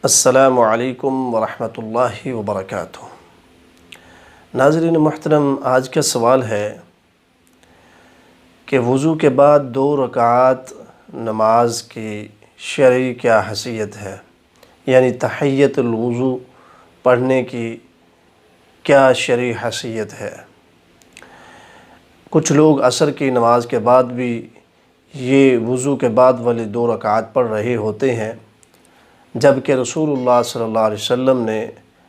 السلام علیکم ورحمۃ اللہ وبرکاتہ۔ ناظرین محترم، آج کا سوال ہے کہ وضو کے بعد 2 رکعات نماز کی شرعی کیا حیثیت ہے، یعنی تحیۃ الوضو پڑھنے کی کیا شرعی حیثیت ہے۔ کچھ لوگ عصر کی نماز کے بعد بھی یہ وضو کے بعد والے 2 رکعات پڑھ رہے ہوتے ہیں، جبکہ رسول اللہ صلی اللہ علیہ وسلم نے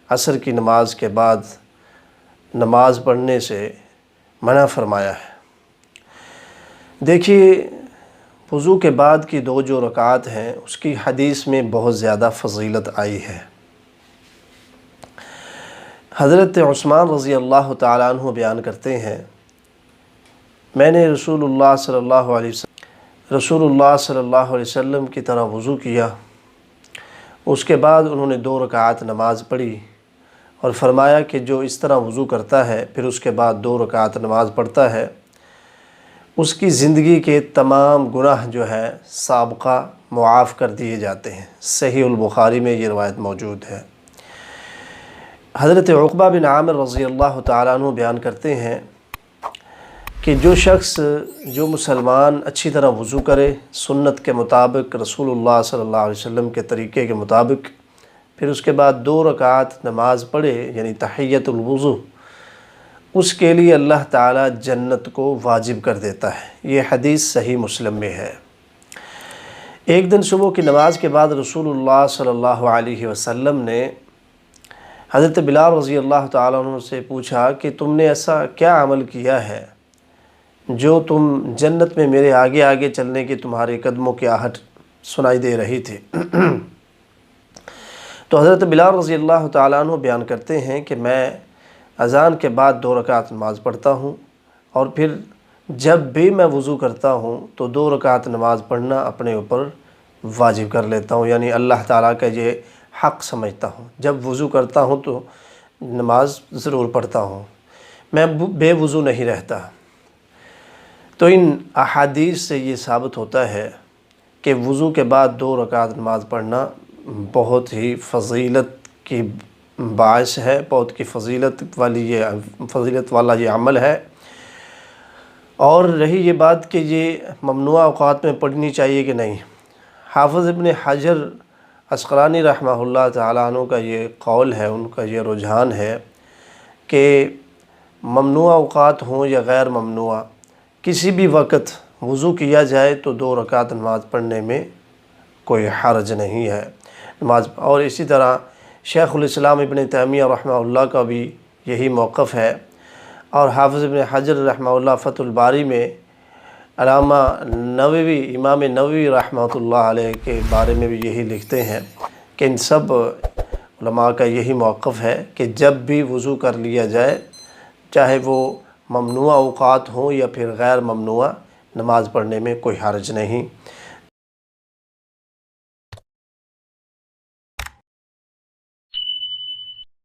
عصر کی نماز کے بعد نماز پڑھنے سے منع فرمایا ہے۔ دیکھیے، وضو کے بعد کی 2 جو رکعات ہیں اس کی حدیث میں بہت زیادہ فضیلت آئی ہے۔ حضرت عثمان رضی اللہ تعالیٰ عنہ بیان کرتے ہیں، میں نے رسول اللہ صلی اللہ علیہ وسلم کی طرح وضو کیا، اس کے بعد انہوں نے 2 رکعات نماز پڑھی اور فرمایا کہ جو اس طرح وضو کرتا ہے پھر اس کے بعد 2 رکعات نماز پڑھتا ہے، اس کی زندگی کے تمام گناہ جو ہے سابقہ معاف کر دیے جاتے ہیں۔ صحیح البخاری میں یہ روایت موجود ہے۔ حضرت عقبہ بن عامر رضی اللہ تعالیٰ عنہ بیان کرتے ہیں کہ جو مسلمان اچھی طرح وضو کرے سنت کے مطابق، رسول اللہ صلی اللہ علیہ وسلم کے طریقے کے مطابق، پھر اس کے بعد 2 رکعات نماز پڑھے یعنی تحیۃ الوضو، اس کے لیے اللہ تعالیٰ جنت کو واجب کر دیتا ہے۔ یہ حدیث صحیح مسلم میں ہے۔ ایک دن صبح کی نماز کے بعد رسول اللہ صلی اللہ علیہ وسلم نے حضرت بلال رضی اللہ تعالیٰ عنہ سے پوچھا کہ تم نے ایسا کیا عمل کیا ہے جو تم جنت میں میرے آگے آگے چلنے کی تمہارے قدموں کی آہٹ سنائی دے رہی تھی۔ تو حضرت بلال رضی اللہ تعالیٰ عنہ بیان کرتے ہیں کہ میں اذان کے بعد 2 رکعت نماز پڑھتا ہوں، اور پھر جب بھی میں وضو کرتا ہوں تو 2 رکعت نماز پڑھنا اپنے اوپر واجب کر لیتا ہوں، یعنی اللہ تعالیٰ کا یہ حق سمجھتا ہوں۔ جب وضو کرتا ہوں تو نماز ضرور پڑھتا ہوں، میں بے وضو نہیں رہتا۔ تو ان احادیث سے یہ ثابت ہوتا ہے کہ وضو کے بعد 2 رکعت نماز پڑھنا بہت ہی فضیلت کی باعث ہے، بہت کی فضیلت والا یہ عمل ہے۔ اور رہی یہ بات کہ یہ ممنوع اوقات میں پڑھنی چاہیے کہ نہیں، حافظ ابن حجر عسقلانی رحمہ اللہ تعالیٰ عنہ کا یہ قول ہے، ان کا یہ رجحان ہے کہ ممنوع اوقات ہوں یا غیر ممنوع، کسی بھی وقت وضو کیا جائے تو 2 رکعت نماز پڑھنے میں کوئی حرج نہیں ہے نماز۔ اور اسی طرح شیخ الاسلام ابن تیمیہ رحمہ اللہ کا بھی یہی موقف ہے، اور حافظ ابن حجر رحمہ اللہ فتح الباری میں علامہ نووی، امام نووی رحمۃ اللہ علیہ کے بارے میں بھی یہی لکھتے ہیں کہ ان سب علماء کا یہی موقف ہے کہ جب بھی وضو کر لیا جائے، چاہے وہ ممنوع اوقات ہوں یا پھر غیر ممنوع، نماز پڑھنے میں کوئی حرج نہیں۔